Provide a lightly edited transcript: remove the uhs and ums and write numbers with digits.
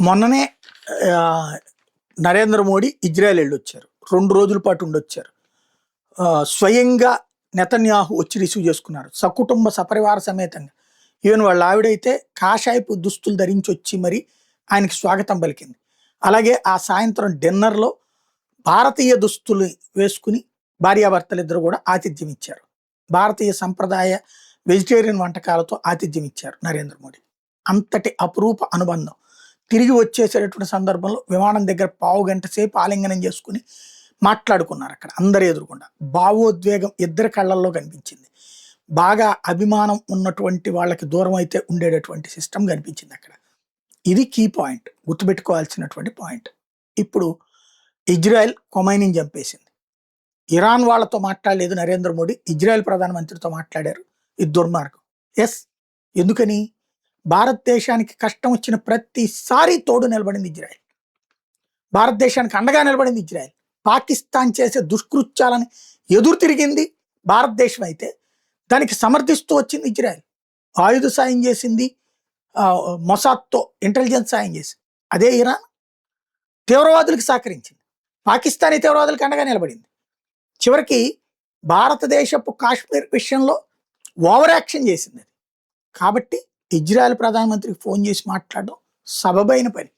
మొన్ననే నరేంద్ర మోడీ ఇజ్రాయెల్ వెళ్ళొచ్చారు. 2 రోజుల పాటు ఉండొచ్చారు. స్వయంగా నెతన్యాహు వచ్చి రిసీవ్ చేసుకున్నారు సకుటుంబ సపరివార సమేతంగా. ఈవెన్ వాళ్ళ ఆవిడైతే కాషాయపు దుస్తులు ధరించి వచ్చి మరి ఆయనకి స్వాగతం పలికింది. అలాగే ఆ సాయంత్రం డిన్నర్లో భారతీయ దుస్తులు వేసుకుని భార్యాభర్తలు ఇద్దరు కూడా ఆతిథ్యం ఇచ్చారు. భారతీయ సంప్రదాయ వెజిటేరియన్ వంటకాలతో ఆతిథ్యం ఇచ్చారు నరేంద్ర మోడీ. అంతటి అపురూప అనుబంధం. తిరిగి వచ్చేసేటటువంటి సందర్భంలో విమానం దగ్గర పావు గంట సేపు ఆలింగనం చేసుకుని మాట్లాడుకున్నారు. అక్కడ అందరి ఎదురుకుండా భావోద్వేగం ఇద్దరి కళ్ళల్లో కనిపించింది. బాగా అభిమానం ఉన్నటువంటి వాళ్ళకి దూరం అయితే ఉండేటటువంటి సిస్టమ్ కనిపించింది అక్కడ. ఇది కీ పాయింట్, గుర్తుపెట్టుకోవాల్సినటువంటి పాయింట్. ఇప్పుడు ఇజ్రాయెల్ ఖొమైనీని చంపేసింది. ఇరాన్ వాళ్ళతో మాట్లాడలేదు నరేంద్ర మోడీ, ఇజ్రాయెల్ ప్రధానమంత్రితో మాట్లాడారు. ఇది దుర్మార్గం. ఎస్, ఎందుకని? భారతదేశానికి కష్టం వచ్చిన ప్రతిసారి తోడు నిలబడింది ఇజ్రాయెల్. భారతదేశానికి అండగా నిలబడింది ఇజ్రాయెల్. పాకిస్తాన్ చేసే దుష్కృత్యాలని ఎదురు తిరిగింది భారతదేశం అయితే దానికి సమర్థిస్తూ వచ్చింది ఇజ్రాయెల్. ఆయుధ సాయం చేసింది, మొసాద్తో ఇంటెలిజెన్స్ సాయం చేసింది. అదే ఇరాన్ తీవ్రవాదులకు సహకరించింది, పాకిస్తానీ తీవ్రవాదులకు అండగా నిలబడింది. చివరికి భారతదేశపు కాశ్మీర్ విషయంలో ఓవర్ యాక్షన్ చేసింది అది. కాబట్టి ఇజ్రాయెల్ ప్రధానమంత్రికి ఫోన్ చేసి మాట్లాడడం సబబైన పని.